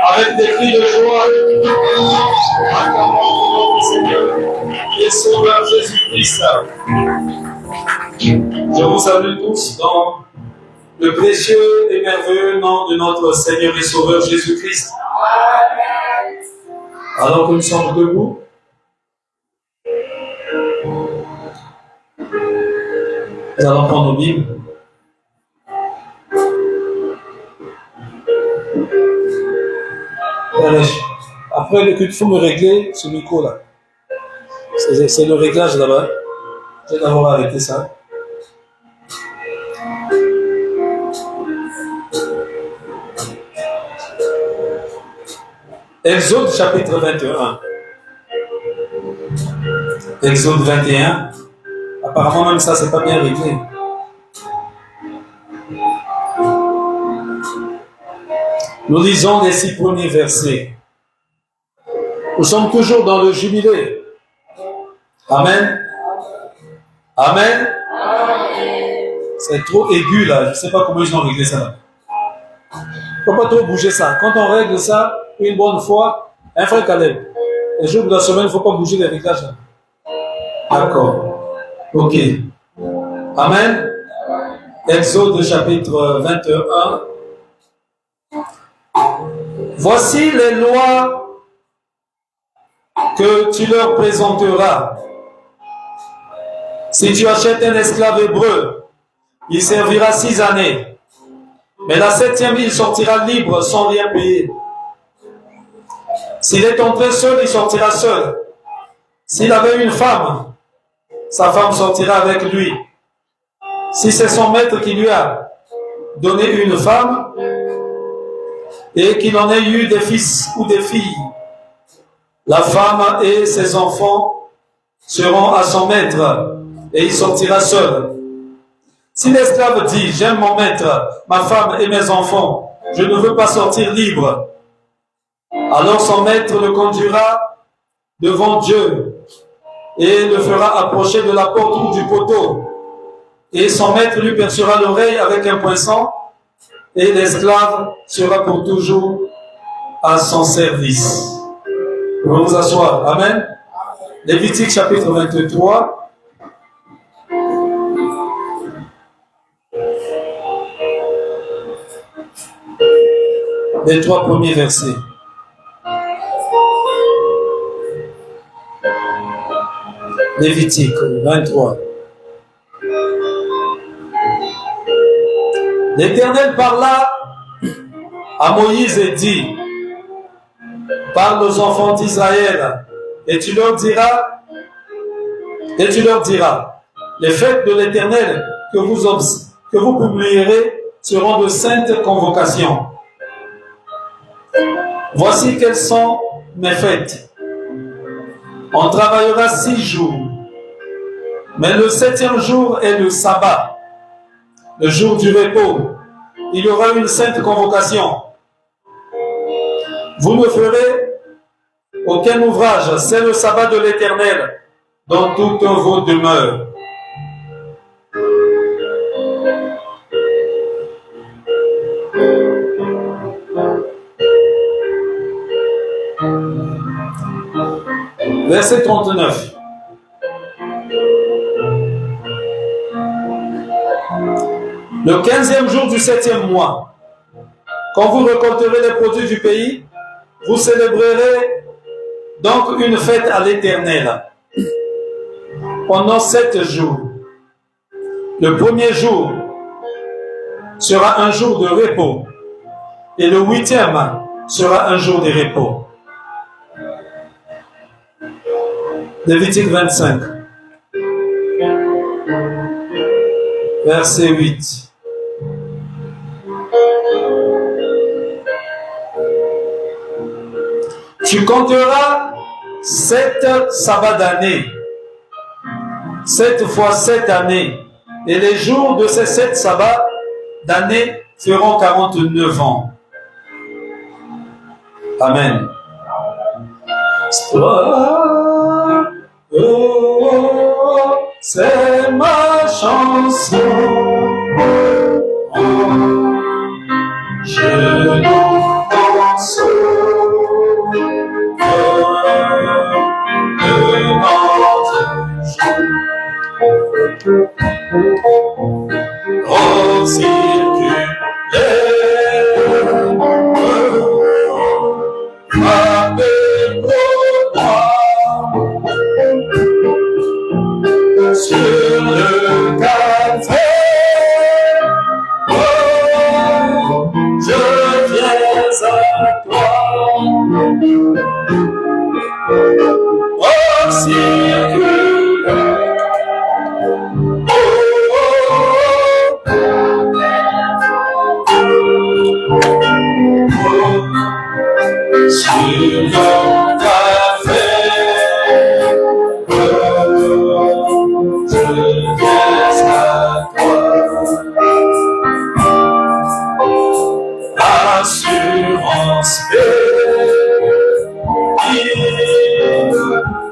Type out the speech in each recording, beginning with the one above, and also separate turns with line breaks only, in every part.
Avec des cris de joie, acclamons notre Seigneur et Sauveur Jésus-Christ. Je vous salue tous dans le précieux et merveilleux nom de notre Seigneur et Sauveur Jésus-Christ. Alors que nous sommes debout, nous allons prendre nos Bibles. Après, il faut me régler ce micro-là. C'est le réglage là-bas. Je vais d'abord arrêter ça. Exode chapitre 21. Exode 21. Apparemment, même ça, c'est pas bien réglé. Nous lisons les 6 premiers versets. Nous sommes toujours dans le jubilé. Amen. Amen. C'est trop aigu là. Je ne sais pas comment ils ont réglé ça là. Il ne faut pas trop bouger ça. Quand on règle ça une bonne fois, un frère Caleb, les jours de la semaine, il ne faut pas bouger les réglages là. D'accord. Ok. Amen. Exode chapitre 21. Voici les lois que tu leur présenteras. Si tu achètes un esclave hébreu, il servira 6 années. Mais la 7e, il sortira libre sans rien payer. S'il est entré seul, il sortira seul. S'il avait une femme, sa femme sortira avec lui. Si c'est son maître qui lui a donné une femme, et qu'il en ait eu des fils ou des filles, la femme et ses enfants seront à son maître, et il sortira seul. Si l'esclave dit, j'aime mon maître, ma femme et mes enfants, je ne veux pas sortir libre, alors son maître le conduira devant Dieu et le fera approcher de la porte ou du poteau. Et son maître lui percera l'oreille avec un poinçon, et l'esclave sera pour toujours à son service. Vous pouvez vous asseoir. Amen. Lévitique chapitre 23. Les 3 premiers versets. Lévitique 23. L'Éternel parla à Moïse et dit, parle aux enfants d'Israël, et tu leur diras, les fêtes de l'Éternel que vous publierez seront de saintes convocations. Voici quelles sont mes fêtes. On travaillera 6 jours, mais le 7e jour est le sabbat, le jour du repos. Il y aura une sainte convocation. Vous ne ferez aucun ouvrage, c'est le sabbat de l'Éternel dans toutes vos demeures. Verset 39. Le 15e jour du 7e mois, quand vous récolterez les produits du pays, vous célébrerez donc une fête à l'Éternel pendant 7 jours. Le premier jour sera un jour de repos et le 8e sera un jour de repos. Lévitique 25, verset 8. Tu compteras 7 sabbats d'année, 7 fois 7 années, et les jours de ces 7 sabbats d'année feront 49 ans. Amen. Oh, c'est ma chanson. Je danse. Oh, circuler avec toi sur le café. Oh, je viens à toi. Oh, circuler. Sur le café, je viens à toi. Assurance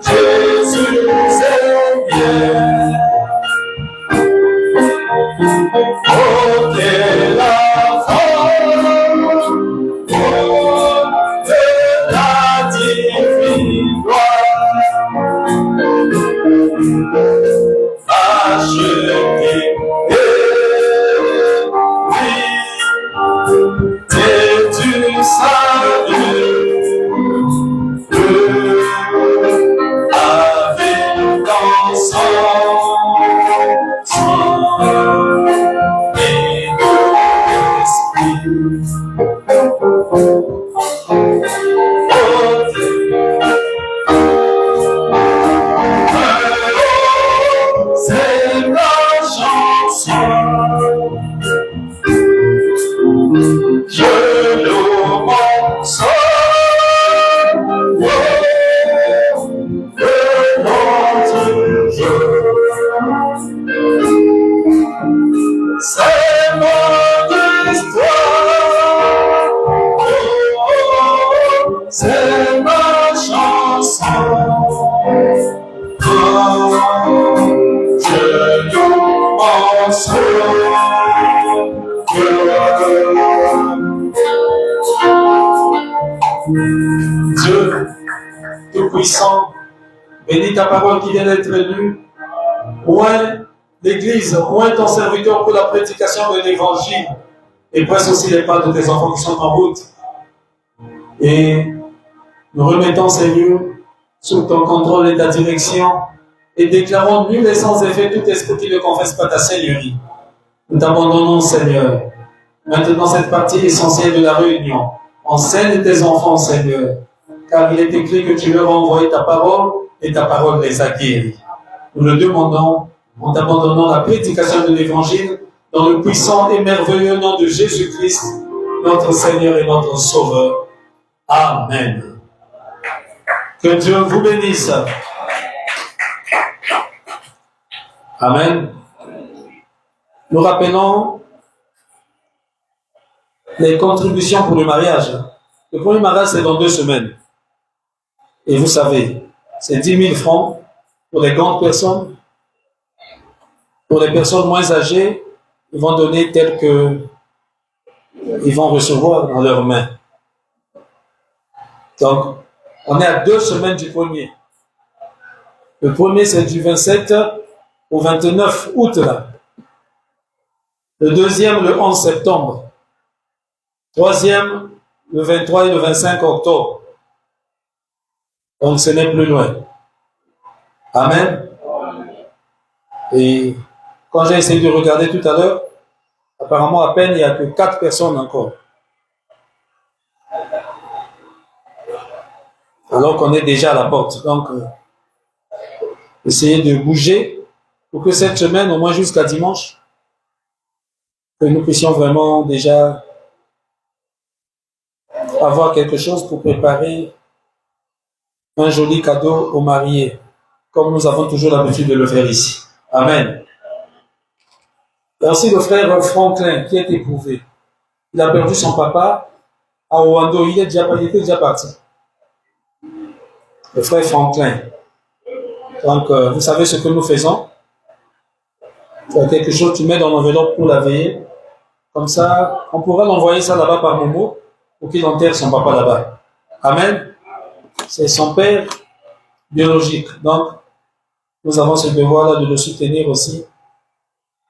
Jésus est bien. Oh, quelle Dieu Tout-Puissant, bénis ta parole qui vient d'être lue. Oint l'Église, oint ton serviteur pour la prédication de l'Évangile. Et presse aussi les pas de tes enfants qui sont en route. Et nous remettons, Seigneur, sous ton contrôle et ta direction, et déclarons nul et sans effet tout esprit qui ne confesse pas ta Seigneurie. Nous t'abandonnons, Seigneur. Maintenant, cette partie essentielle de la réunion. Enseigne tes enfants, Seigneur, car il est écrit que tu leur as envoyé ta parole et ta parole les a guéris. Nous le demandons en t'abandonnant la prédication de l'Évangile dans le puissant et merveilleux nom de Jésus-Christ, notre Seigneur et notre Sauveur. Amen. Que Dieu vous bénisse. Amen. Nous rappelons les contributions pour le mariage. Le premier mariage, c'est dans 2 semaines. Et vous savez, c'est 10 000 francs pour les grandes personnes. Pour les personnes moins âgées, ils vont donner tel que ils vont recevoir dans leurs mains. Donc, on est à 2 semaines du premier. Le premier, c'est du 27 au 29 août. Là. Le deuxième, le 11 septembre. Troisième, le 23 et le 25 octobre. Donc, ce n'est plus loin. Amen. Et quand j'ai essayé de regarder tout à l'heure, apparemment, à peine, il n'y a que 4 personnes encore. Alors qu'on est déjà à la porte. Donc, essayez de bouger pour que cette semaine, au moins jusqu'à dimanche, que nous puissions vraiment déjà avoir quelque chose pour préparer un joli cadeau aux mariés, comme nous avons toujours l'habitude de le faire ici. Amen. Merci le frère Franklin qui est éprouvé. Il a perdu son papa à Oando. Il était déjà parti. Le frère Franklin. Donc, vous savez ce que nous faisons. Tu as quelque chose, tu mets dans l'enveloppe pour la veiller. Comme ça, on pourra l'envoyer ça là-bas par Momo pour qu'il enterre son papa là-bas. Amen. C'est son père biologique. Donc, nous avons ce devoir-là de le soutenir aussi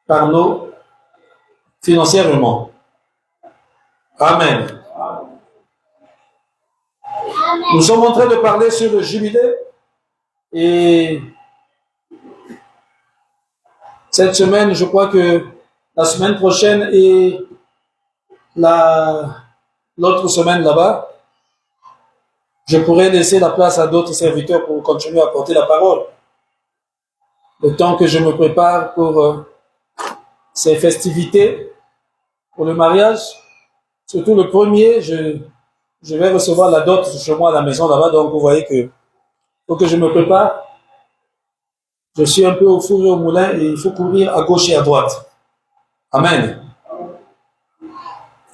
par nous financièrement. Amen. Nous sommes en train de parler sur le jubilé et cette semaine, je crois que la semaine prochaine et l'autre semaine là-bas, je pourrais laisser la place à d'autres serviteurs pour continuer à porter la parole. Le temps que je me prépare pour ces festivités, pour le mariage, surtout le premier, je vais recevoir la dot chez moi à la maison là-bas, donc vous voyez que faut que je me prépare. Je suis un peu au four et au moulin et il faut courir à gauche et à droite. Amen.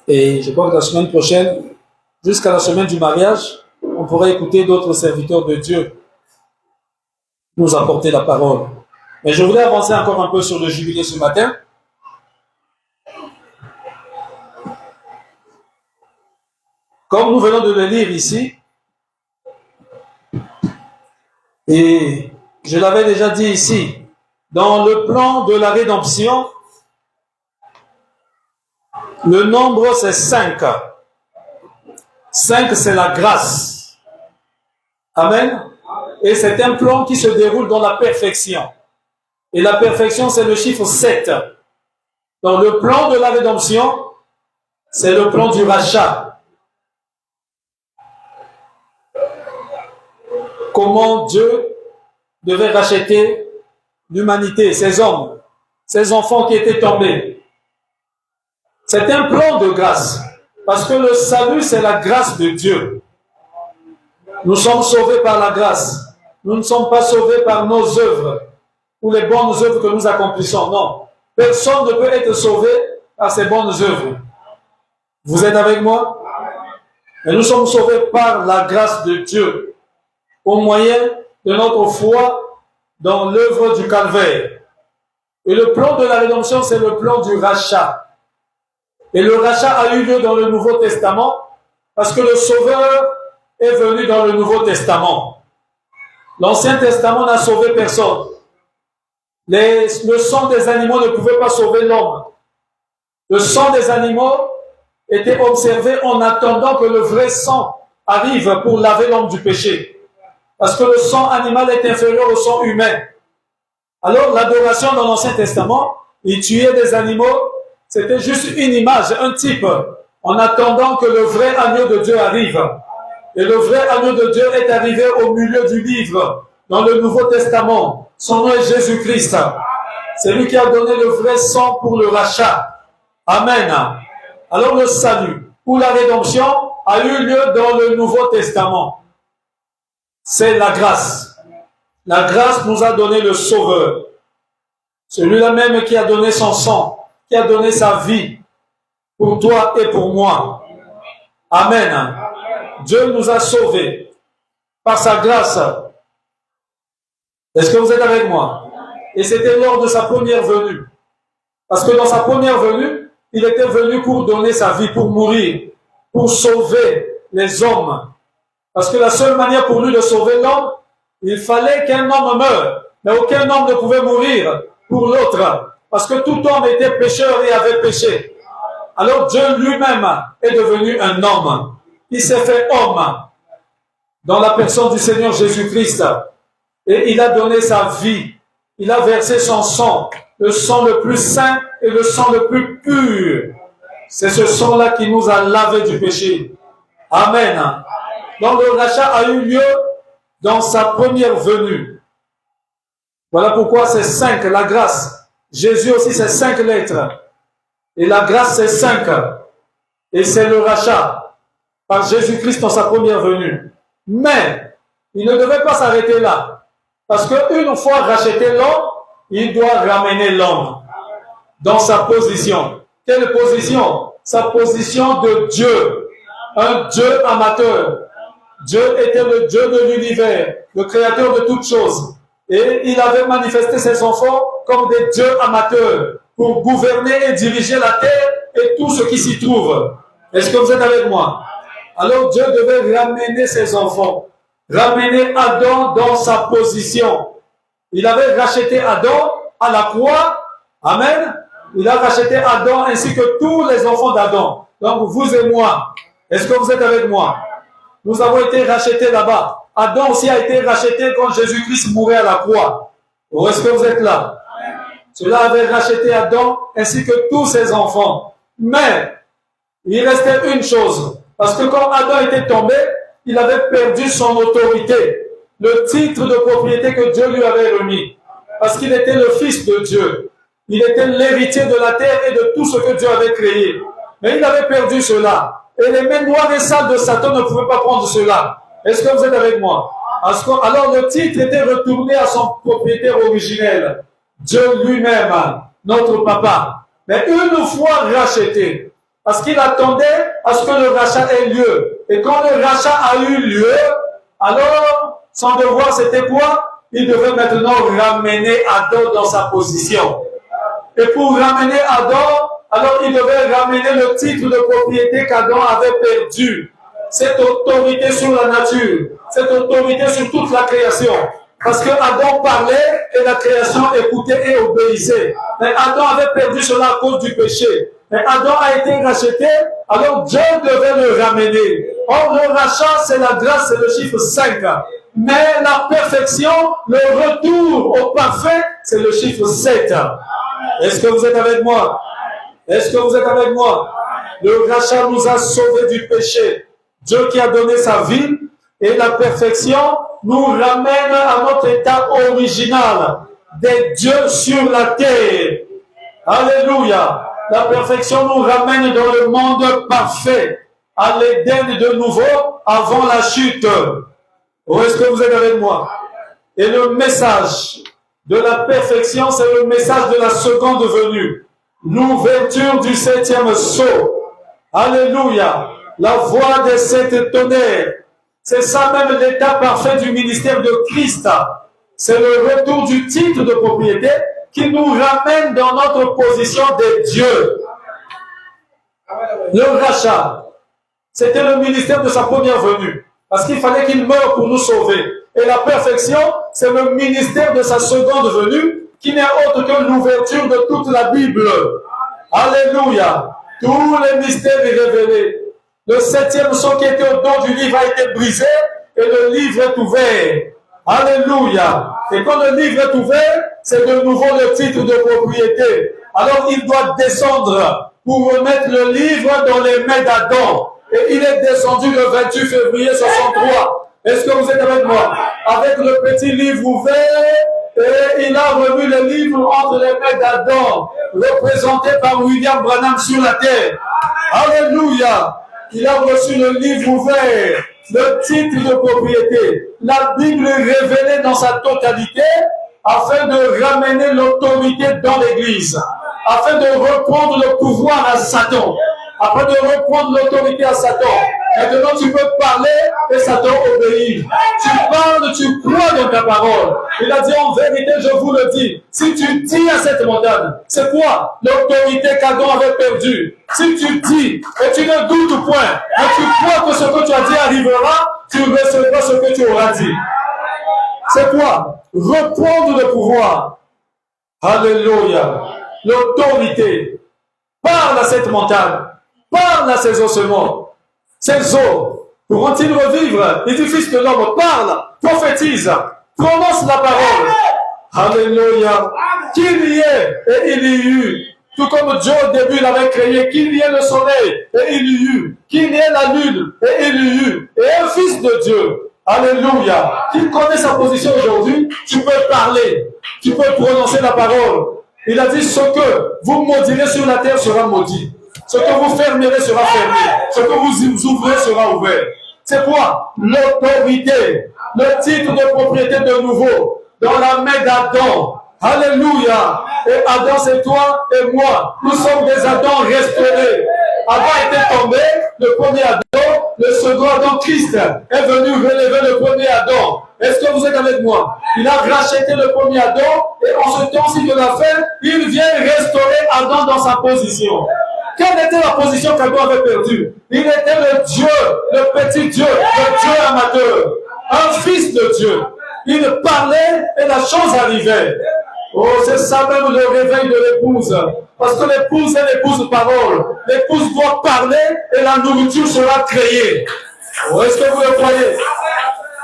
Et je crois que la semaine prochaine, jusqu'à la semaine du mariage, on pourrait écouter d'autres serviteurs de Dieu nous apporter la parole. Mais je voulais avancer encore un peu sur le jubilé ce matin. Comme nous venons de le lire ici, et je l'avais déjà dit ici, dans le plan de la rédemption, le nombre c'est 5. 5 c'est la grâce. Amen. Et c'est un plan qui se déroule dans la perfection. Et la perfection c'est le chiffre 7. Dans le plan de la rédemption, c'est le plan du rachat. Comment Dieu devait racheter l'humanité, ses hommes, ses enfants qui étaient tombés. C'est un plan de grâce. Parce que le salut, c'est la grâce de Dieu. Nous sommes sauvés par la grâce. Nous ne sommes pas sauvés par nos œuvres ou les bonnes œuvres que nous accomplissons. Non. Personne ne peut être sauvé par ses bonnes œuvres. Vous êtes avec moi? Mais nous sommes sauvés par la grâce de Dieu au moyen de notre foi dans l'œuvre du calvaire. Et le plan de la rédemption, c'est le plan du rachat. Et le rachat a eu lieu dans le Nouveau Testament parce que le Sauveur est venu dans le Nouveau Testament. L'Ancien Testament n'a sauvé personne. Le sang des animaux ne pouvait pas sauver l'homme. Le sang des animaux était observé en attendant que le vrai sang arrive pour laver l'homme du péché. Parce que le sang animal est inférieur au sang humain. Alors l'adoration dans l'Ancien Testament, ils tuaient des animaux, c'était juste une image, un type, en attendant que le vrai agneau de Dieu arrive. Et le vrai agneau de Dieu est arrivé au milieu du livre, dans le Nouveau Testament. Son nom est Jésus-Christ. C'est lui qui a donné le vrai sang pour le rachat. Amen. Alors le salut ou la rédemption a eu lieu dans le Nouveau Testament. C'est la grâce. La grâce nous a donné le Sauveur. Celui-là même qui a donné son sang, qui a donné sa vie pour toi et pour moi. Amen. Dieu nous a sauvés par sa grâce. Est-ce que vous êtes avec moi? Et c'était lors de sa première venue. Parce que dans sa première venue, il était venu pour donner sa vie, pour mourir, pour sauver les hommes. Parce que la seule manière pour lui de sauver l'homme, il fallait qu'un homme meure. Mais aucun homme ne pouvait mourir pour l'autre. Parce que tout homme était pécheur et avait péché. Alors Dieu lui-même est devenu un homme. Il s'est fait homme dans la personne du Seigneur Jésus-Christ. Et il a donné sa vie. Il a versé son sang, le sang le plus saint et le sang le plus pur. C'est ce sang-là qui nous a lavé du péché. Amen. Donc le rachat a eu lieu dans sa première venue. Voilà pourquoi c'est 5, la grâce. Jésus aussi, c'est 5 lettres. Et la grâce, c'est 5. Et c'est le rachat par Jésus-Christ dans sa première venue. Mais il ne devait pas s'arrêter là. Parce qu'une fois racheté l'homme, il doit ramener l'homme dans sa position. Quelle position? Sa position de Dieu. Un Dieu amateur. Dieu était le Dieu de l'univers, le créateur de toutes choses. Et il avait manifesté ses enfants comme des dieux amateurs pour gouverner et diriger la terre et tout ce qui s'y trouve. Est-ce que vous êtes avec moi? Alors Dieu devait ramener ses enfants, ramener Adam dans sa position. Il avait racheté Adam à la croix. Amen. Il a racheté Adam ainsi que tous les enfants d'Adam. Donc vous et moi, est-ce que vous êtes avec moi? Nous avons été rachetés là-bas. Adam aussi a été racheté quand Jésus-Christ mourait à la croix. Ou est-ce que vous êtes là? Cela avait racheté Adam ainsi que tous ses enfants. Mais il restait une chose. Parce que quand Adam était tombé, il avait perdu son autorité. Le titre de propriété que Dieu lui avait remis. Parce qu'il était le fils de Dieu. Il était l'héritier de la terre et de tout ce que Dieu avait créé. Mais il avait perdu cela. Et les mains noires et sales de Satan ne pouvaient pas prendre cela. Est-ce que vous êtes avec moi? Alors le titre était retourné à son propriétaire originel. Dieu lui-même, notre papa. Mais une fois racheté, parce qu'il attendait à ce que le rachat ait lieu. Et quand le rachat a eu lieu, alors son devoir c'était quoi? Il devait maintenant ramener Adam dans sa position. Et pour ramener Adam, alors il devait ramener le titre de propriété qu'Adam avait perdu. Cette autorité sur la nature, cette autorité sur toute la création. Parce que Adam parlait et la création écoutait et obéissait. Mais Adam avait perdu cela à cause du péché. Mais Adam a été racheté, alors Dieu devait le ramener. Or, le rachat, c'est la grâce, c'est le chiffre 5. Mais la perfection, le retour au parfait, c'est le chiffre 7. Est-ce que vous êtes avec moi? Est-ce que vous êtes avec moi? Le rachat nous a sauvés du péché. Dieu qui a donné sa vie et la perfection nous ramène à notre état original des dieux sur la terre. Alléluia. La perfection nous ramène dans le monde parfait, à l'Éden de nouveau avant la chute. Où est-ce que vous êtes avec moi? Et le message de la perfection, c'est le message de la seconde venue. L'ouverture du 7e sceau. Alléluia. La voix des 7 tonnerres. C'est ça même l'état parfait du ministère de Christ. C'est le retour du titre de propriété qui nous ramène dans notre position de Dieu. Le rachat, c'était le ministère de sa première venue, parce qu'il fallait qu'il meure pour nous sauver. Et la perfection, c'est le ministère de sa seconde venue, qui n'est autre que l'ouverture de toute la Bible. Alléluia. Tous les mystères est révélé. Le 7e sceau qui était au dos du livre a été brisé et le livre est ouvert. Alléluia. Et quand le livre est ouvert, c'est de nouveau le titre de propriété. Alors il doit descendre pour remettre le livre dans les mains d'Adam. Et il est descendu le 28 février 63. Est-ce que vous êtes avec moi? Avec le petit livre ouvert, et il a remis le livre entre les mains d'Adam, représenté par William Branham sur la terre. Alléluia. Il a reçu le livre ouvert, le titre de propriété, la Bible révélée dans sa totalité, afin de ramener l'autorité dans l'Église, afin de reprendre le pouvoir à Satan, afin de reprendre l'autorité à Satan. Maintenant, tu peux parler et Satan obéit. Tu parles, tu crois dans ta parole. Il a dit en vérité, je vous le dis, si tu dis à cette montagne, c'est quoi l'autorité qu'Adam avait perdue? Si tu dis et tu ne doutes point, mais tu crois que ce que tu as dit arrivera, tu recevras ce que tu auras dit. C'est quoi? Reprendre le pouvoir. Alléluia. L'autorité. Parle à cette montagne. Parle à ces ossements. Ces os pourront-ils revivre? Il dit, fils de l'homme, parle, prophétise, prononce la parole. Alléluia. Qu'il y ait, et il y eut. Tout comme Dieu au début l'avait créé, qu'il y ait le soleil, et il y eut. Qu'il y ait la lune, et il y eut. Et un fils de Dieu. Alléluia. Qui connaît sa position aujourd'hui, tu peux parler, tu peux prononcer la parole. Il a dit, ce que vous maudirez sur la terre sera maudit. Ce que vous fermerez sera fermé. Ce que vous ouvrez sera ouvert. C'est quoi? L'autorité. Le titre de propriété de nouveau. Dans la main d'Adam. Alléluia. Et Adam, c'est toi et moi. Nous sommes des Adams restaurés. Adam était tombé, le premier Adam, le second Adam, Christ, est venu relever le premier Adam. Est-ce que vous êtes avec moi? Il a racheté le premier Adam, et en ce temps-ci de la fin, il vient restaurer Adam dans sa position. Quelle était la position qu'Adam avait perdue? Il était le Dieu, le petit Dieu, le Dieu amateur, un fils de Dieu. Il parlait et la chose arrivait. Oh, c'est ça même le réveil de l'épouse. Parce que l'épouse est l'épouse parole. L'épouse doit parler et la nourriture sera créée. Oh, est-ce que vous le croyez?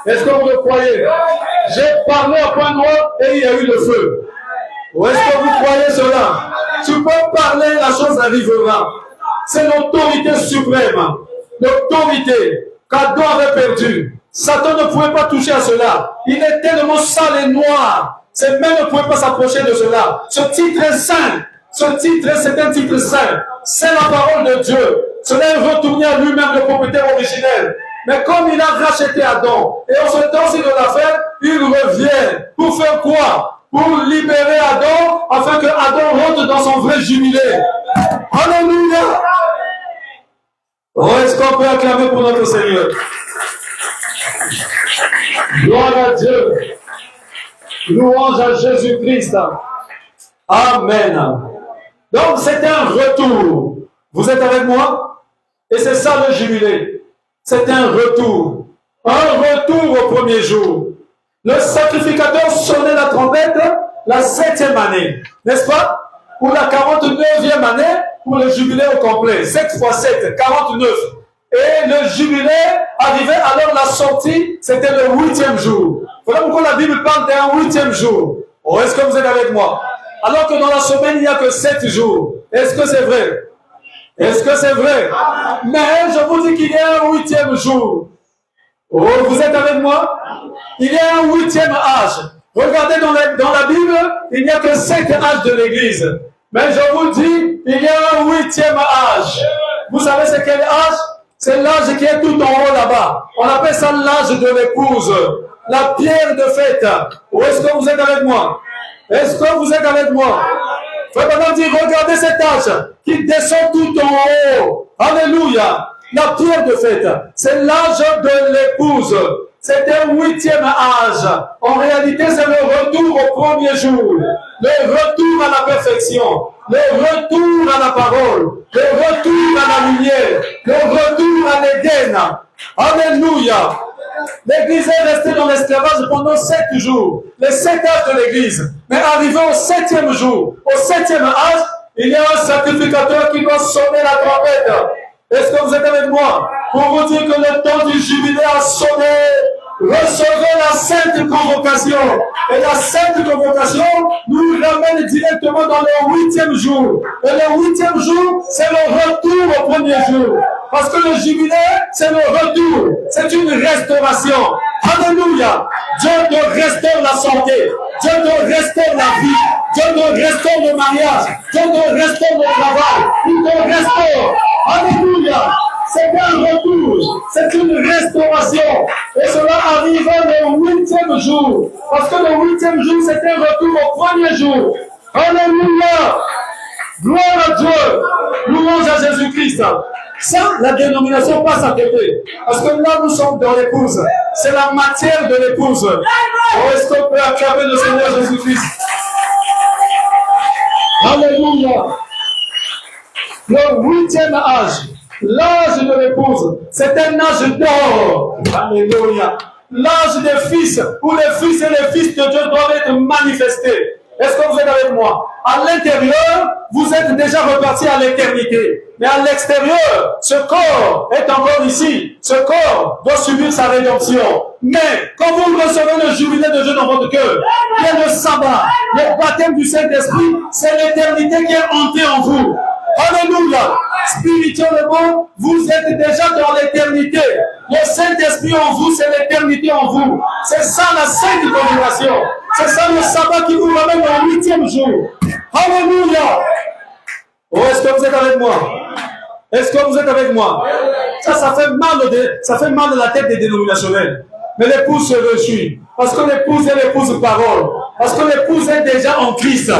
Est-ce que vous le croyez? J'ai parlé à point noir et il y a eu le feu. Oh, est-ce que vous croyez cela? Tu peux parler, la chose arrivera. C'est l'autorité suprême. L'autorité qu'Adam avait perdue. Satan ne pouvait pas toucher à cela. Il est tellement sale et noir. Ces mains ne pouvaient pas s'approcher de cela. Ce titre est saint. Ce titre, c'est un titre saint. C'est la parole de Dieu. Cela est retourné à lui-même, le propriétaire originel. Mais comme il a racheté Adam, et en ce temps-ci de l'affaire, il revient. Pour faire quoi? Pour libérer Adam, afin que Adam rentre dans son vrai jubilé. Alléluia! Oh, est-ce qu'on peut acclamer pour notre Seigneur? Gloire à Dieu. Louange à Jésus-Christ. Amen. Donc, c'est un retour. Vous êtes avec moi? Et c'est ça le jubilé. C'est un retour. Un retour au premier jour. Le sacrificateur sonnait la trompette la 7e année. N'est-ce pas? Pour la 49e année, pour le jubilé au complet. 7 fois 7, 49. Et le jubilé arrivait alors la sortie, c'était le 8e jour. Voilà pourquoi la Bible parle d'un 8e jour. Oh, est-ce que vous êtes avec moi? Alors que dans la semaine, il n'y a que 7 jours. Est-ce que c'est vrai? Est-ce que c'est vrai? Mais je vous dis qu'il y a un 8e jour. Oh, vous êtes avec moi? Il y a un 8e âge. Regardez dans la Bible, il n'y a que 7 âges de l'Église. Mais je vous dis, il y a un 8e âge. Vous savez c'est quel âge? C'est l'âge qui est tout en haut là-bas. On appelle ça l'âge de l'épouse. La pierre de fête. Ou est-ce que vous êtes avec moi? Est-ce que vous êtes avec moi? Frère Branham dit, regardez cet âge qui descend tout en haut. Alléluia. La pierre de fête, c'est l'âge de l'épouse. C'est un 8e âge. En réalité, c'est le retour au premier jour. Le retour à la perfection. Le retour à la parole. Le retour à la lumière. Le retour à l'Éden. Alléluia. L'Église est restée dans l'esclavage pendant 7 jours. Les 7 âges de l'Église. Mais arrivé au 7e jour, au 7e âge, il y a un sacrificateur qui doit sonner la trompette. Est-ce que vous êtes avec moi? Pour vous dire que le temps du jubilé a sonné. Recevez la sainte convocation. Et la sainte convocation nous ramène directement dans le 8e jour. Et le 8e jour, c'est le retour au premier jour. Parce que le jubilé, c'est le retour. C'est une restauration. Alléluia. Dieu te restaure la santé. Dieu te restaure la vie. Dieu te restaure le mariage. Dieu te restaure le travail. Il te restaure. Alléluia. C'est un retour, c'est une restauration. Et cela arrive le 8e jour. Parce que le 8e jour, c'est un retour au premier jour. Alléluia. Gloire à Dieu. Louange à Jésus-Christ. Ça, la dénomination passe à côté. Parce que là, nous sommes dans l'épouse. C'est la matière de l'épouse. Oh, est-ce qu'on peut acclamer le Seigneur Jésus-Christ? Alléluia. Le 8e âge. L'âge de l'épouse, c'est un âge d'or. Alléluia. L'âge des fils, où les fils et les fils de Dieu doivent être manifestés. Est-ce que vous êtes avec moi? À l'intérieur, vous êtes déjà reparti à l'éternité. Mais à l'extérieur, ce corps est encore ici. Ce corps doit subir sa rédemption. Mais quand vous recevez le jubilé de Dieu dans votre cœur, qui est le sabbat, le baptême du Saint-Esprit, c'est l'éternité qui est entrée en vous. Alléluia. Spirituellement, vous êtes déjà dans l'éternité. Le Saint-Esprit en vous, c'est l'éternité en vous. C'est ça la sainte congrégation. C'est ça le sabbat qui vous ramène au 8e jour. Alléluia. Oh, est-ce que vous êtes avec moi? Est-ce que vous êtes avec moi? Ça fait mal de la tête des dénominationnels. Mais l'épouse se réjouit. Parce que l'épouse est l'épouse parole. Parce que l'épouse est déjà en Christ.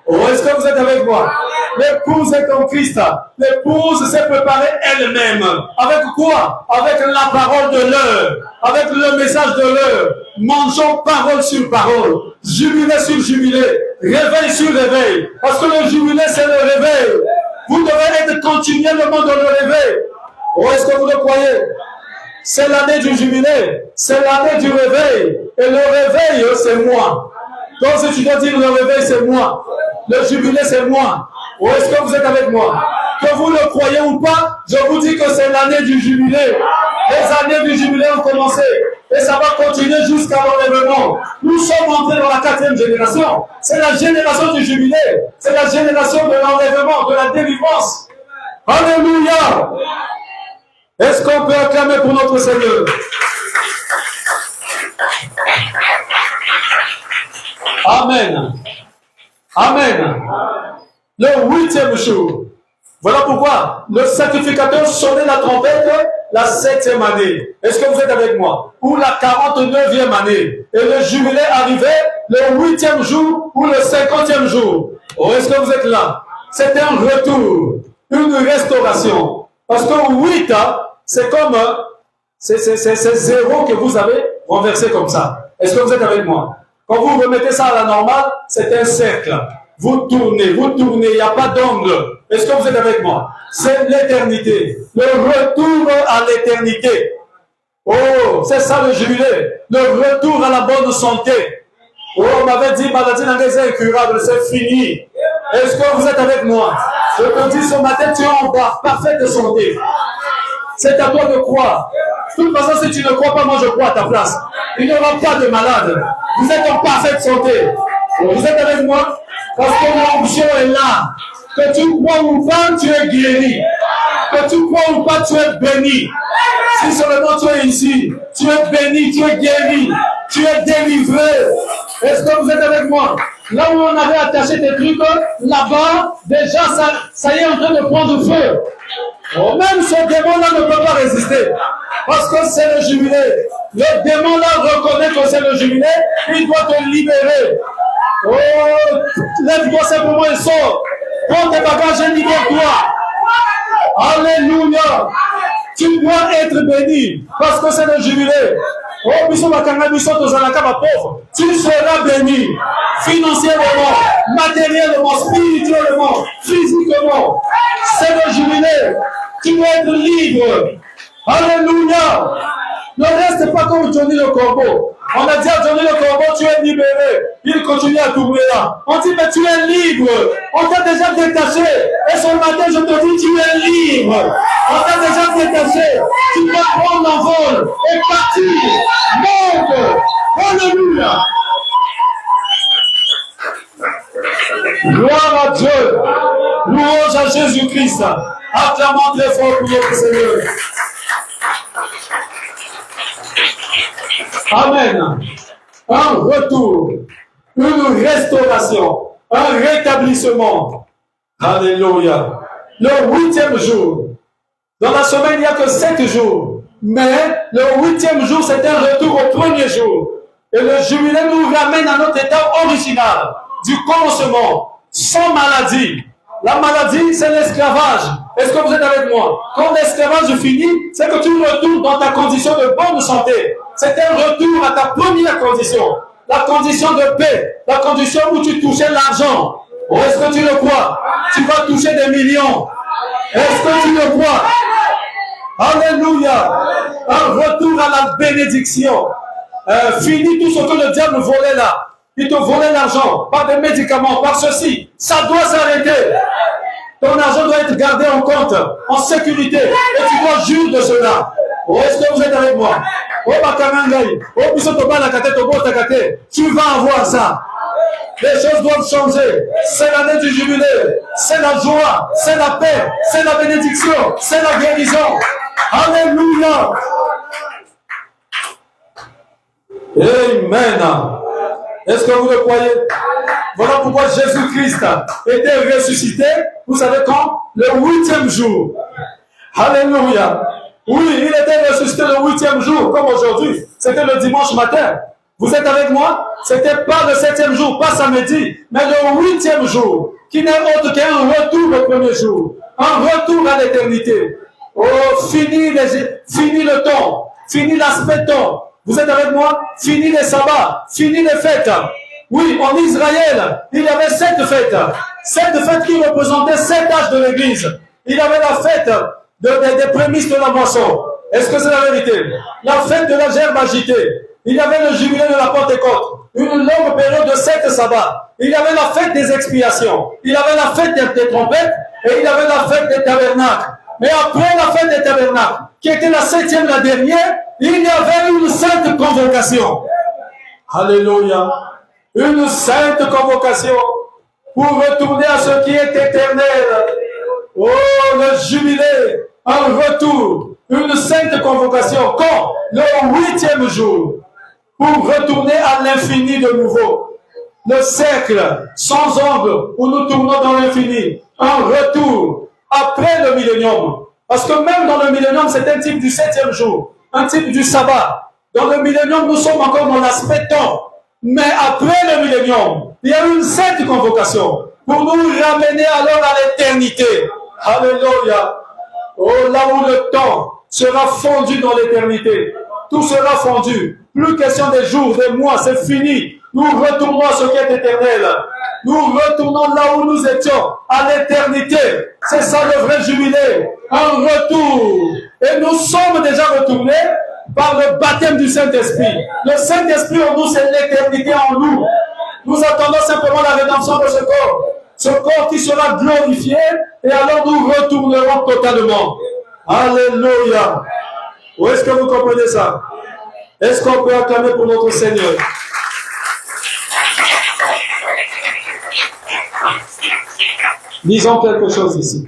Oh, est-ce que vous êtes avec moi? L'épouse est en Christ. L'épouse s'est préparée elle-même. Avec quoi? Avec la parole de l'heure. Avec le message de l'heure. Mangeons parole sur parole. Jubilé sur jubilé. Réveil sur réveil. Parce que le jubilé, c'est le réveil. Vous devez être continuellement dans le réveil. Oh, est-ce que vous le croyez? C'est l'année du jubilé. C'est l'année du réveil. Et le réveil, c'est moi. Donc si tu dois dire le réveil, c'est moi. Le jubilé, c'est moi. Ou est-ce que vous êtes avec moi? Que vous le croyez ou pas, je vous dis que c'est l'année du jubilé. Les années du jubilé ont commencé. Et ça va continuer jusqu'à l'enlèvement. Nous sommes entrés dans la 4e génération. C'est la génération du jubilé. C'est la génération de l'enlèvement, de la délivrance. Alléluia. Est-ce qu'on peut acclamer pour notre Seigneur? Amen. Amen. Le 8e jour. Voilà pourquoi le sacrificateur sonnait la trompette la 7e année. Est-ce que vous êtes avec moi? Ou la 49e année. Et le jubilé arrivait le 8e jour ou le 50e jour. Oh, est-ce que vous êtes là? C'est un retour, une restauration. Parce que 8, c'est comme c'est 0 que vous avez renversé comme ça. Est-ce que vous êtes avec moi? Quand vous remettez ça à la normale, c'est un cercle. Vous tournez, il n'y a pas d'angle. Est-ce que vous êtes avec moi? C'est l'éternité. Le retour à l'éternité. Oh, c'est ça le jubilé. Le retour à la bonne santé. Oh, on m'avait dit, maladie d'anglaise incurable, c'est fini. Est-ce que vous êtes avec moi? Je te dis ce matin, tu es en parfaite santé. C'est à toi de croire. De toute façon, si tu ne crois pas, moi je crois à ta place. Il n'y aura pas de malade. Vous êtes en parfaite santé. Vous êtes avec moi? Parce que l'onction est là. Que tu crois ou pas, tu es guéri. Que tu crois ou pas, tu es béni. Si seulement tu es ici, tu es béni, tu es guéri, tu es délivré. Est-ce que vous êtes avec moi? Là où on avait attaché tes trucs, là-bas, déjà ça y est en train de prendre feu. Oh, même ce démon-là ne peut pas résister. Parce que c'est le jubilé. Le démon-là reconnaît que c'est le jubilé, il doit te libérer. Oh, lève-toi simplement et sors. Prends tes bagages et libère-toi. Alléluia. Tu dois être béni parce que c'est le jubilé. Oh, biso bakanga biso tozalaka ba pauvre. Tu seras béni financièrement, matériellement, spirituellement, physiquement. C'est le jubilé. Tu dois être libre. Alléluia. Ne reste pas comme Johnny le corbeau. On a dit à Johnny le corbeau, tu es libéré. Il continue à tourner là. On dit, mais tu es libre. On t'a déjà détaché. Et ce matin, je te dis, tu es libre. On t'a déjà détaché. Tu peux prendre l'envol et partir. Monte. Alléluia. Gloire à Dieu. Louange à Jésus-Christ. Acclamons très fort pour notre Seigneur. Amen. Un retour, une restauration, un rétablissement. Alléluia. Le 8e jour. Dans la semaine, il n'y a que 7 jours. Mais le 8e jour, c'est un retour au premier jour. Et le jubilé nous ramène à notre état original, du commencement, sans maladie. La maladie, c'est l'esclavage. Est-ce que vous êtes avec moi? Quand l'esclavage finit, c'est que tu retournes dans ta condition de bonne santé. C'est un retour à ta première condition. La condition de paix. La condition où tu touchais l'argent. Est-ce que tu le crois? Tu vas toucher des millions. Est-ce que tu le crois? Alléluia. Un retour à la bénédiction. Fini tout ce que le diable volait là. Il te volait l'argent, par des médicaments, par ceci. Ça doit s'arrêter. Ton argent doit être gardé en compte, en sécurité. Et tu dois jurer de cela. Est-ce que vous êtes avec moi? Tu vas avoir ça. Les choses doivent changer. C'est l'année du jubilé. C'est la joie. C'est la paix. C'est la bénédiction. C'est la guérison. Alléluia. Amen. Est-ce que vous le croyez? Voilà pourquoi Jésus-Christ était ressuscité. Vous savez quand? Le 8e jour. Alléluia. Oui, il était ressuscité le 8e jour, comme aujourd'hui. C'était le dimanche matin. Vous êtes avec moi? C'était pas le 7e jour, pas samedi, mais le 8e jour, qui n'est autre qu'un retour au premier jour. Un retour à l'éternité. Oh, fini le temps. Fini l'aspect temps. Vous êtes avec moi? Fini les sabbats. Fini les fêtes. Oui, en Israël, il y avait 7 fêtes. 7 fêtes qui représentaient 7 âges de l'Église. Il y avait la fête des prémices de la moisson. Est-ce que c'est la vérité? La fête de la gerbe agitée. Il y avait le jubilé de la Pentecôte. Une longue période de 7 sabbats. Il y avait la fête des expiations. Il y avait la fête des trompettes. Et il y avait la fête des tabernacles. Mais après la fête des tabernacles, qui était la 7e, la dernière, il y avait une sainte convocation. Alléluia. Une sainte convocation pour retourner à ce qui est éternel. Oh, le jubilé, un retour, une sainte convocation. Quand? Le 8e jour, pour retourner à l'infini de nouveau. Le cercle sans ombre où nous tournons dans l'infini. Un retour après le millénium. Parce que même dans le millénium, c'est un type du 7e jour, un type du sabbat. Dans le millénium, nous sommes encore dans l'aspect temps. Mais après le millénium, il y a une sainte convocation pour nous ramener alors à l'éternité. Alléluia. Oh, là où le temps sera fondu dans l'éternité. Tout sera fondu. Plus question des jours, des mois, c'est fini. Nous retournons à ce qui est éternel. Nous retournons là où nous étions, à l'éternité. C'est ça le vrai jubilé. Un retour. Et nous sommes déjà retournés par le baptême du Saint-Esprit. Le Saint-Esprit en nous, c'est l'éternité en nous. Nous attendons simplement la rédemption de ce corps. Ce corps qui sera glorifié, et alors nous retournerons totalement. Alléluia. Où est-ce que vous comprenez ça? Est-ce qu'on peut acclamer pour notre Seigneur? Disons quelque chose ici.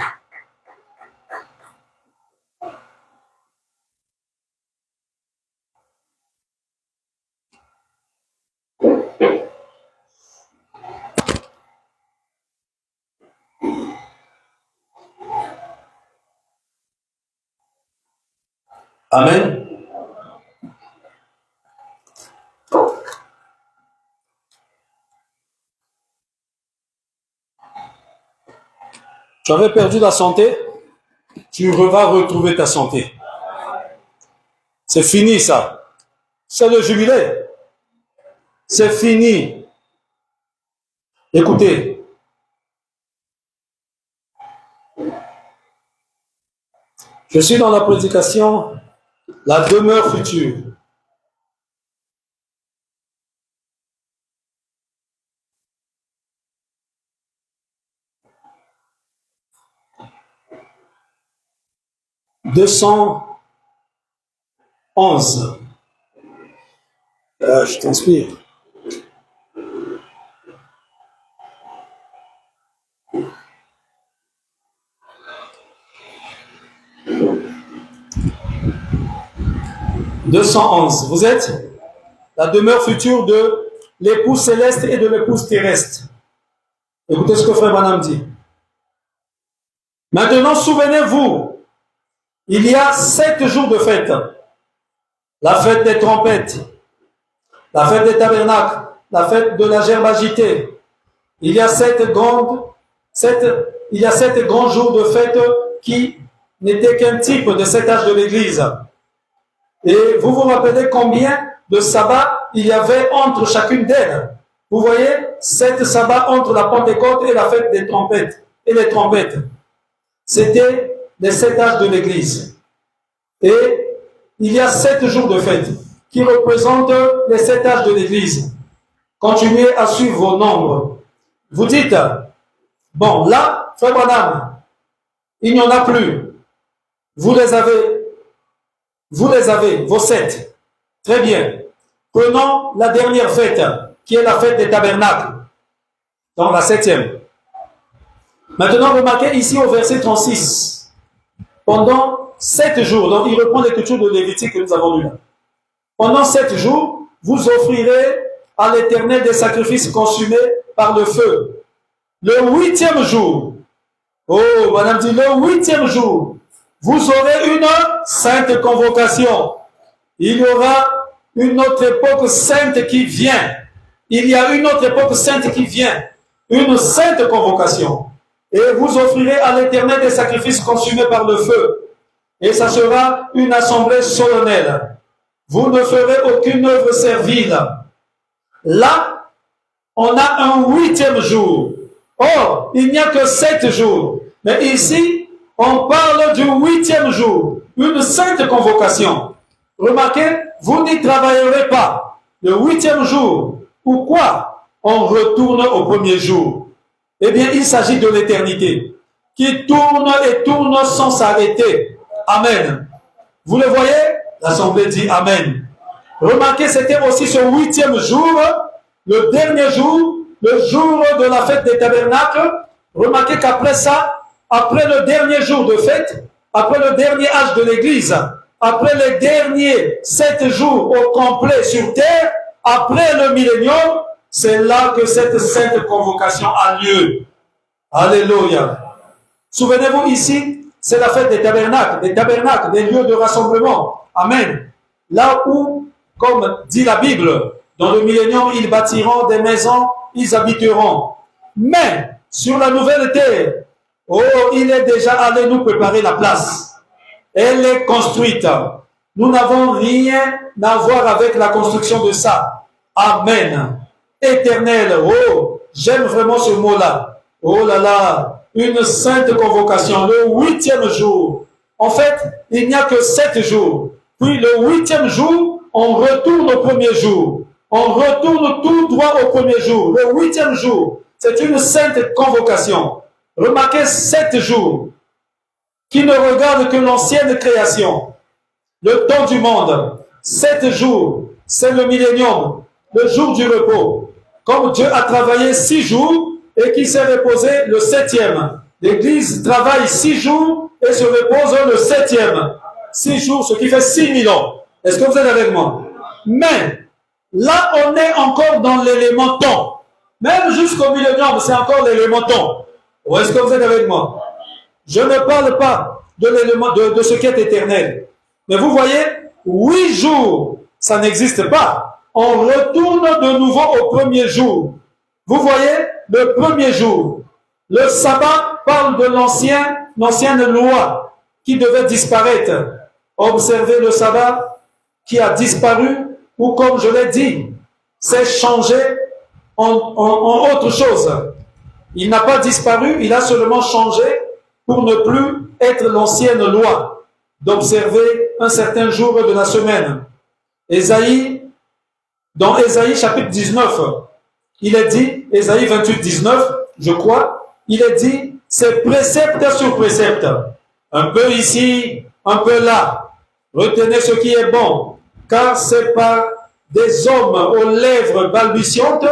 Amen. Tu avais perdu la santé, tu vas retrouver ta santé. C'est fini ça. C'est le jubilé. C'est fini. Écoutez. Je suis dans la prédication, la demeure future. « 211. Je t'inspire. « 211. Vous êtes la demeure future de l'épouse céleste et de l'épouse terrestre. Écoutez ce que Frère Branham dit. Maintenant, souvenez-vous, il y a 7 jours de fête. La fête des trompettes, la fête des tabernacles, la fête de la gerbe agitée. Il y a 7 grands jours de fête qui n'étaient qu'un type de cet âge de l'Église. Et vous vous rappelez combien de sabbats il y avait entre chacune d'elles? Vous voyez, 7 sabbats entre la Pentecôte et la fête des trompettes et les trompettes. C'était les 7 âges de l'Église. Et il y a 7 jours de fête qui représentent les 7 âges de l'Église. Continuez à suivre vos nombres. Vous dites, bon, là, Frère Branham, il n'y en a plus. Vous les avez, vos 7. Très bien. Prenons la dernière fête, qui est la fête des tabernacles, dans la 7e. Maintenant, remarquez ici au verset 36. Pendant 7 jours, donc il reprend l'écriture de Lévitique que nous avons lu là. Pendant 7 jours, vous offrirez à l'Éternel des sacrifices consumés par le feu. Le 8e jour, oh, madame dit, le 8e jour, vous aurez une sainte convocation. Il y aura une autre époque sainte qui vient. Il y a une autre époque sainte qui vient. Une sainte convocation. Et vous offrirez à l'Éternel des sacrifices consumés par le feu. Et ça sera une assemblée solennelle. Vous ne ferez aucune œuvre servile. Là, on a un 8e jour. Or, il n'y a que 7 jours. Mais ici, on parle du 8e jour. Une sainte convocation. Remarquez, vous n'y travaillerez pas. Le 8e jour. Pourquoi on retourne au premier jour? Eh bien, il s'agit de l'éternité qui tourne et tourne sans s'arrêter. Amen. Vous le voyez? L'assemblée dit Amen. Remarquez, c'était aussi ce 8e jour, le dernier jour, le jour de la fête des tabernacles. Remarquez qu'après ça, après le dernier jour de fête, après le dernier âge de l'Église, après les derniers 7 jours au complet sur terre, après le millénium, c'est là que cette sainte convocation a lieu. Alléluia. Souvenez-vous ici, c'est la fête des tabernacles, des lieux de rassemblement. Amen. Là où, comme dit la Bible, dans le millénium, ils bâtiront des maisons, ils habiteront. Mais, sur la nouvelle terre, oh, il est déjà allé nous préparer la place. Elle est construite. Nous n'avons rien à voir avec la construction de ça. Amen. Éternel, oh, j'aime vraiment ce mot-là. Oh là là, une sainte convocation, le 8e jour. En fait, il n'y a que 7 jours. Puis le 8e jour, on retourne au premier jour. On retourne tout droit au premier jour. Le 8e jour, c'est une sainte convocation. Remarquez 7 jours qui ne regardent que l'ancienne création, le temps du monde. 7 jours, c'est le millénium, le jour du repos. Comme Dieu a travaillé 6 jours et qui s'est reposé le 7e. L'Église travaille 6 jours et se repose le 7e. 6 jours, ce qui fait 6000 ans. Est-ce que vous êtes avec moi? Mais là, on est encore dans l'élément temps. Même jusqu'au millénium, c'est encore l'élément temps. Ou est-ce que vous êtes avec moi? Je ne parle pas de l'élément de ce qui est éternel. Mais vous voyez, 8 jours, ça n'existe pas. On retourne de nouveau au premier jour. Vous voyez, le premier jour. Le sabbat parle de l'ancienne loi qui devait disparaître. Observez le sabbat qui a disparu ou comme je l'ai dit, s'est changé en autre chose. Il n'a pas disparu, il a seulement changé pour ne plus être l'ancienne loi d'observer un certain jour de la semaine. Dans Ésaïe chapitre 19, il est dit, Ésaïe 28, 19, je crois, il est dit, c'est précepte sur précepte, un peu ici, un peu là. Retenez ce qui est bon, car c'est par des hommes aux lèvres balbutiantes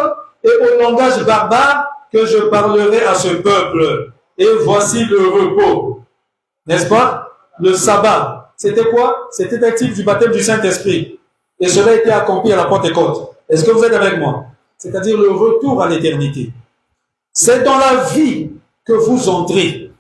et au langage barbare que je parlerai à ce peuple. Et voici le repos. N'est-ce pas? Le sabbat. C'était quoi? C'était actif du baptême du Saint-Esprit. Et cela a été accompli à la Pentecôte. Est-ce que vous êtes avec moi? C'est-à-dire le retour à l'éternité. C'est dans la vie que vous entrez.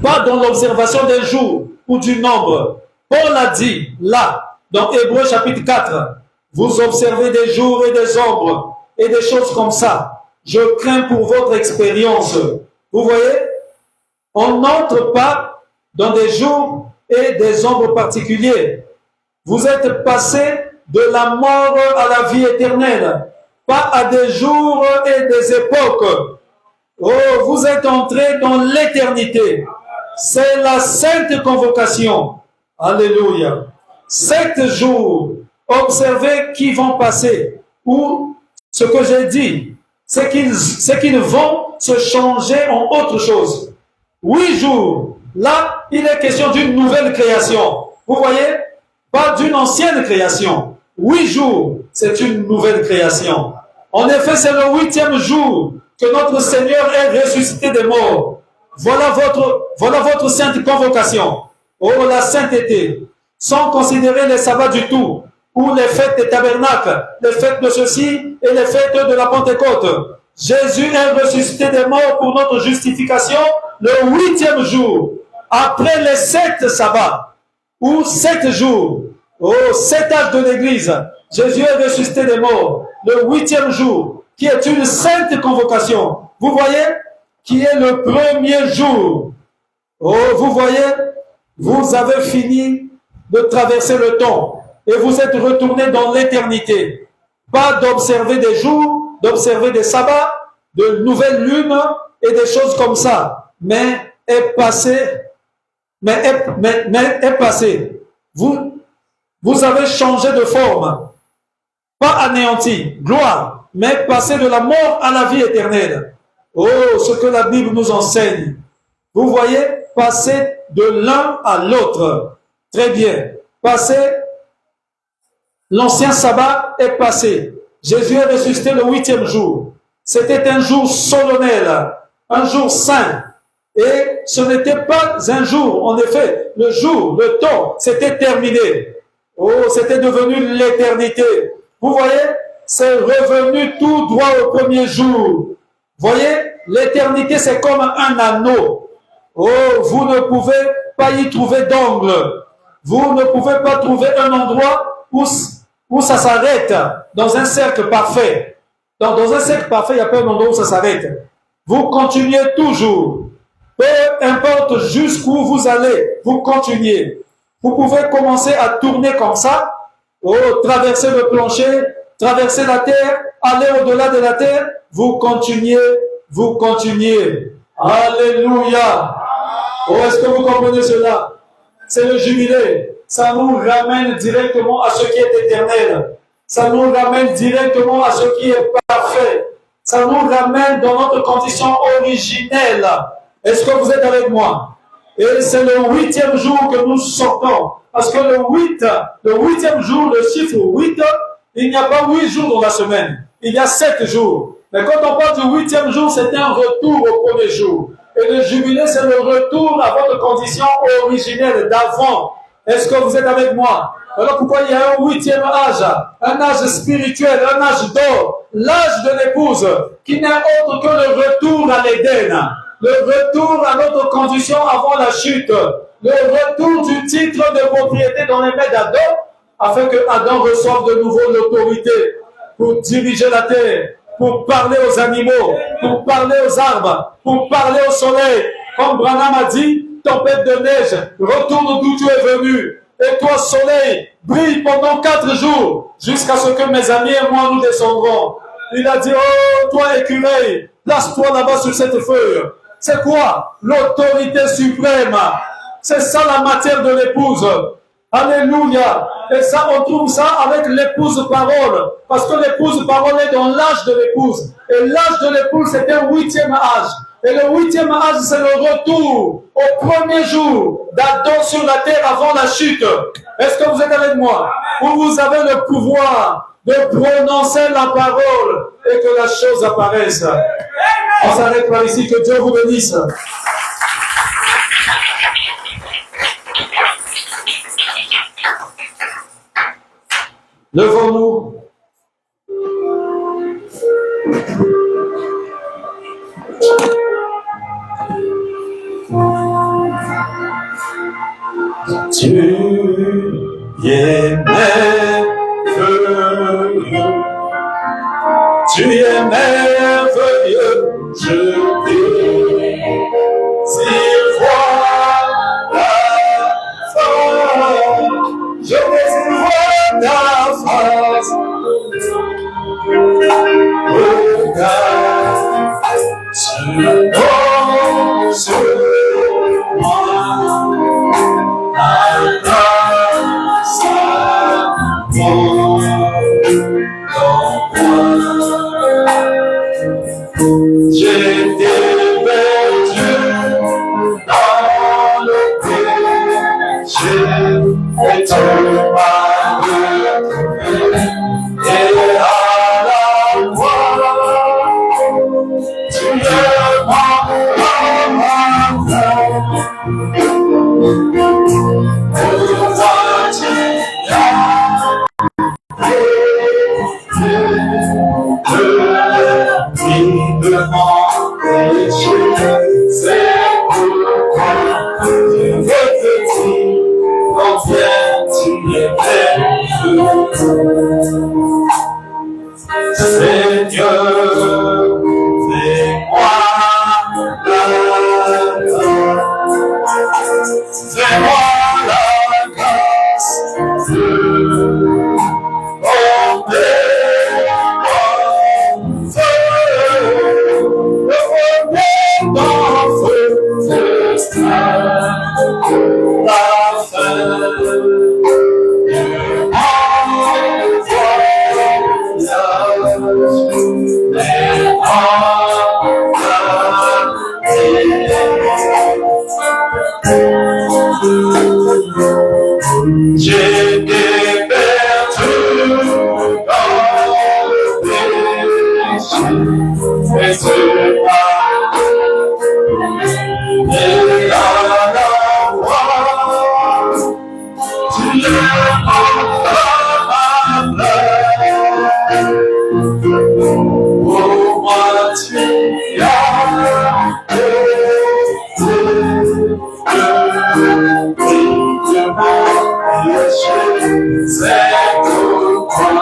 Pas dans l'observation des jours ou du nombre. Paul a dit, là, dans Hébreux chapitre 4, vous observez des jours et des ombres et des choses comme ça. Je crains pour votre expérience. Vous voyez? On n'entre pas dans des jours et des ombres particuliers. Vous êtes passé de la mort à la vie éternelle, pas à des jours et des époques. Oh, vous êtes entré dans l'éternité. C'est la sainte convocation. Alléluia. 7 jours, observez qui vont passer. Ou ce que j'ai dit, c'est qu'ils vont se changer en autre chose. 8 jours, là, il est question d'une nouvelle création. Vous voyez? Pas d'une ancienne création. 8 jours, c'est une nouvelle création. En effet, c'est le 8e jour que notre Seigneur est ressuscité des morts. Voilà votre sainte convocation. Oh, la sainteté. Sans considérer les sabbats du tout, ou les fêtes des tabernacles, les fêtes de ceci et les fêtes de la Pentecôte. Jésus est ressuscité des morts pour notre justification le 8e jour, après les 7 sabbats, ou 7 jours. Oh, 7 âges de l'Église. Jésus est ressuscité des morts le 8e jour, qui est une sainte convocation. Vous voyez? Qui est le premier jour. Oh, vous voyez? Vous avez fini de traverser le temps et vous êtes retourné dans l'éternité. Pas d'observer des jours, d'observer des sabbats, de nouvelles lunes et des choses comme ça, mais est passé, est passé. Vous avez changé de forme, pas anéanti, gloire, mais passé de la mort à la vie éternelle. Oh, ce que la Bible nous enseigne. Vous voyez, passer de l'un à l'autre. Très bien. Passé, l'ancien sabbat est passé. Jésus est ressuscité le 8e jour. C'était un jour solennel, un jour saint. Et ce n'était pas un jour, en effet, le jour, le temps, c'était terminé. Oh, c'était devenu l'éternité. Vous voyez, c'est revenu tout droit au premier jour. Voyez, l'éternité, c'est comme un anneau. Oh, vous ne pouvez pas y trouver d'angle. Vous ne pouvez pas trouver un endroit où ça s'arrête dans un cercle parfait. Dans un cercle parfait, il n'y a pas un endroit où ça s'arrête. Vous continuez toujours. Peu importe jusqu'où vous allez, vous continuez. Vous pouvez commencer à tourner comme ça, traverser le plancher, traverser la terre, aller au-delà de la terre. Vous continuez, vous continuez. Alléluia. Oh, est-ce que vous comprenez cela? C'est le jubilé. Ça nous ramène directement à ce qui est éternel. Ça nous ramène directement à ce qui est parfait. Ça nous ramène dans notre condition originelle. Est-ce que vous êtes avec moi? Et c'est le 8e jour que nous sortons. Parce que le 8e jour, le chiffre 8, il n'y a pas 8 jours dans la semaine. Il y a 7 jours. Mais quand on parle du 8e jour, c'est un retour au premier jour. Et le jubilé, c'est le retour à votre condition originelle d'avant. Est-ce que vous êtes avec moi? Alors pourquoi il y a un 8e âge? Un âge spirituel, un âge d'or, l'âge de l'épouse, qui n'est autre que le retour à l'Éden. Le retour à notre condition avant la chute. Le retour du titre de propriété dans les mains d'Adam, afin que Adam reçoive de nouveau l'autorité pour diriger la terre, pour parler aux animaux, pour parler aux arbres, pour parler au soleil. Comme Branham a dit, tempête de neige, retourne d'où tu es venu. Et toi, soleil, brille pendant 4 jours, jusqu'à ce que mes amis et moi nous descendrons. Il a dit, oh, toi écureuil, place-toi là-bas sur cette feuille. C'est quoi? L'autorité suprême. C'est ça la matière de l'épouse. Alléluia. Et ça, on trouve ça avec l'épouse parole. Parce que l'épouse parole est dans l'âge de l'épouse. Et l'âge de l'épouse, c'est un 8e âge. Et le 8e âge, c'est le retour au premier jour d'Adam sur la terre avant la chute. Est-ce que vous êtes avec moi? Où vous avez le pouvoir de prononcer la parole et que la chose apparaisse. On s'arrête par ici. Que Dieu vous bénisse. Levons-nous. Tu es merveilleux. Tu es merveilleux. Je désire voir ta face. Je désire voir ta face. Regarde sur moi. J'ai été perdu dans le péché et tu m'as retrouvé. Et à la croix, tu es mort en ma de mon péché, c'est pourquoi je veux te dire combien tu es belle. Seigneur, fais-moi la grâce, fais-moi la grâce de tomber. J'étais perdu dans le péché, et tu m'as et à la croix, tu es mort à ma place. Pour moi tu as été de mon péché, c'est pourquoi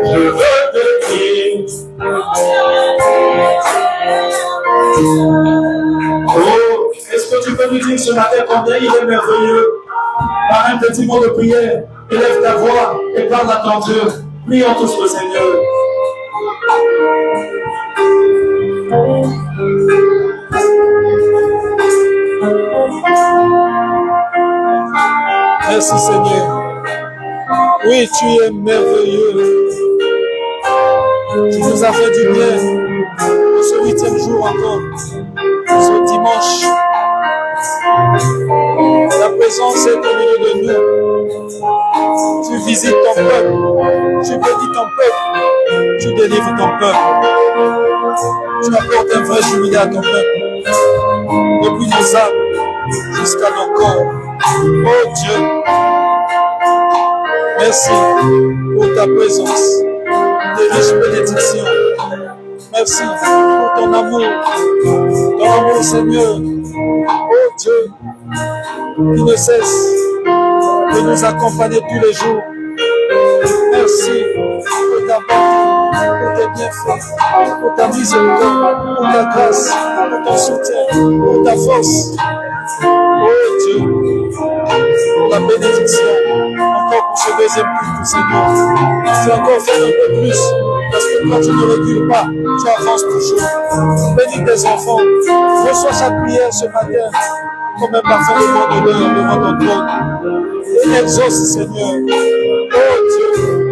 je veux te dire. Oh, est-ce que tu peux nous dire ce matin combien il est merveilleux? Par un petit mot de prière, élève ta voix et parle à ton Dieu. Prions tous le Seigneur. Merci Seigneur. Oui, tu es merveilleux. Tu nous as fait du bien ce 8e jour encore, ce dimanche. Ta présence est au milieu de nous. Tu visites ton peuple, tu bénis ton peuple, tu délivres ton peuple. Tu apportes un vrai jubilé à ton peuple, depuis nos âmes jusqu'à nos corps. Oh Dieu, merci pour ta présence, tes riches bénédictions. Merci pour ton amour Seigneur. Oh Dieu, qui ne cesse de nous accompagner tous les jours. Merci pour ta bonté, pour tes bienfaits, pour ta miséricorde, pour ta grâce, pour ton soutien, pour ta force. Oh Dieu, pour la bénédiction. Encore
encore pour ce deuxième culte, Seigneur. Tu as encore fait un peu plus. Parce que quand tu ne recules pas, tu avances toujours. Bénis tes enfants. Reçois chaque prière ce matin comme un parfum de bon odeur devant ton trône. Et exauce, Seigneur. Oh Dieu.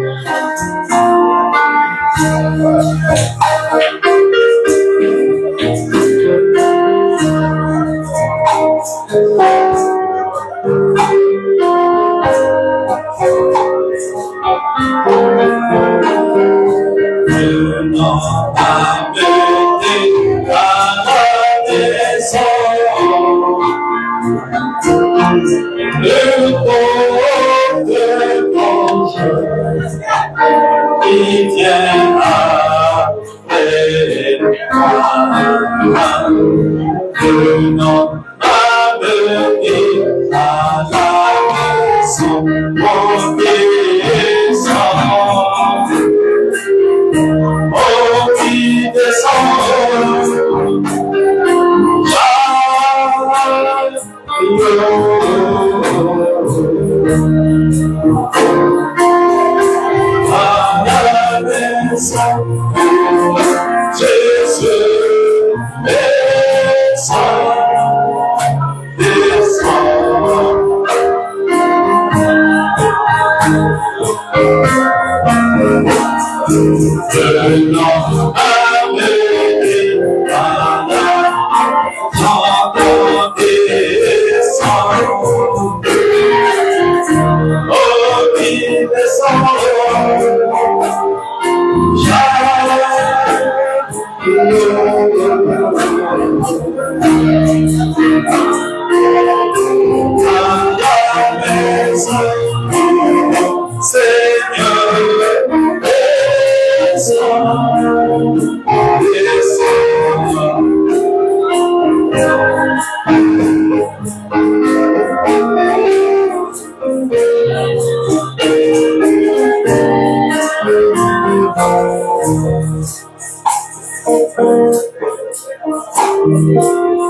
Qui vient après le nom amené à la maison, obéissant, qui descend, Jésus descend,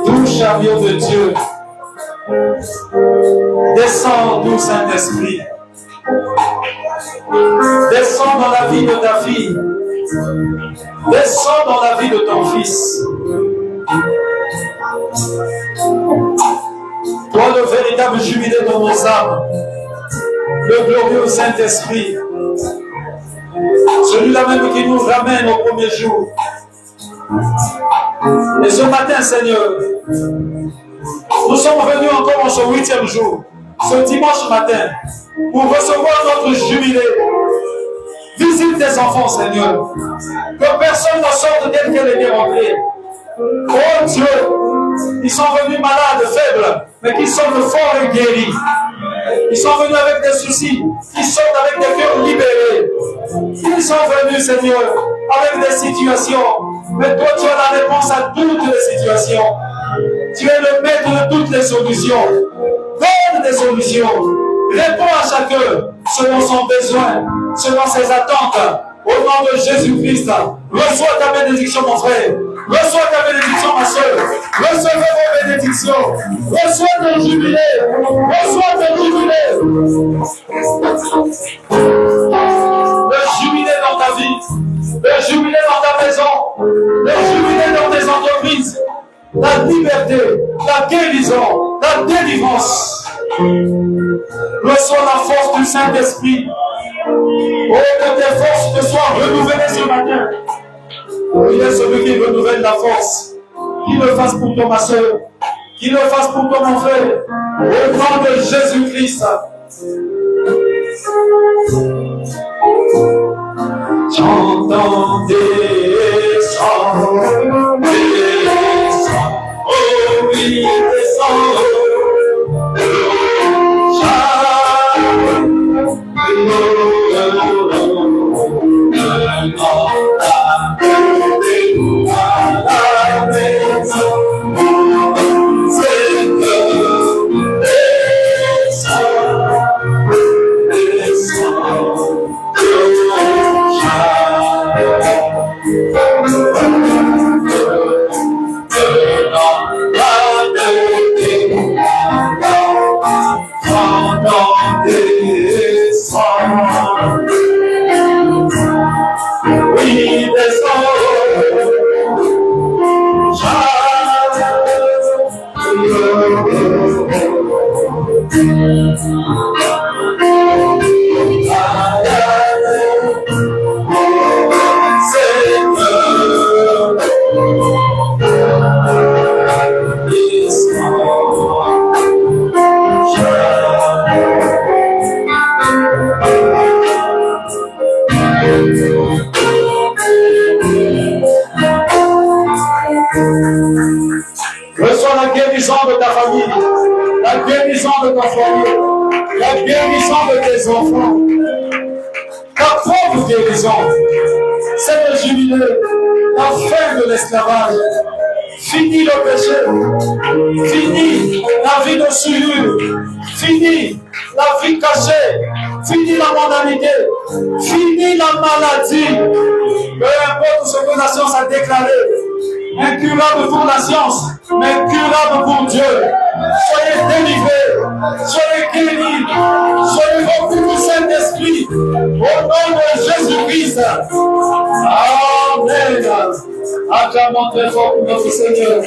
Tout chariot de Dieu, descends, doux Saint-Esprit. Descends dans la vie de ta fille. Descends dans la vie de ton fils. Toi, le véritable jubilé de nos âmes, le glorieux Saint-Esprit, celui-là même qui nous ramène au premier jour. Et ce matin, Seigneur, nous sommes venus encore en ce 8e jour, ce dimanche matin, pour recevoir notre jubilé. Visite tes enfants, Seigneur. Que personne ne sorte tel qu'elle était rentrée. Oh Dieu, ils sont venus malades, faibles, mais qui sortent forts et guéris. Ils sont venus avec des soucis, qui sortent avec des cœurs libérés. Ils sont venus, Seigneur, avec des situations. Mais toi, tu as la réponse à toutes les situations. Tu es le maître de toutes les solutions. Donne des solutions. Réponds à chacun selon son besoin, selon ses attentes. Au nom de Jésus-Christ, reçois ta bénédiction, mon frère. Reçois ta bénédiction, ma soeur. Recevez vos bénédictions. Reçois ton jubilé. Reçois ton jubilé. Le jubilé dans ta vie. Le jubilé dans ta maison. Le jubilé dans tes entreprises. La liberté, la guérison, la délivrance. Reçois la force du Saint-Esprit. Oh, que tes forces te soient renouvelées ce matin. Il est celui qui renouvelle la force. Qu'il le fasse pour toi, ma soeur. Qu'il le fasse pour toi, mon frère. Au nom de Jésus-Christ. J'entends descends, descends, oh oui, descends.
Reçois la guérison de ta famille, la guérison de ton foyer, la guérison de tes enfants, ta propre guérison. C'est le jubilé, la fin de l'esclavage. Fini le péché, fini la vie de souillure, fini la vie cachée, fini la mondanité, fini la maladie. Peu importe ce que la science a déclaré, incurable pour la science, mais curable pour Dieu. Soyez délivrés, soyez guéris, soyez remplis du Saint-Esprit, au nom de Jésus-Christ. Amen. Acclamons très fort pour notre Seigneur.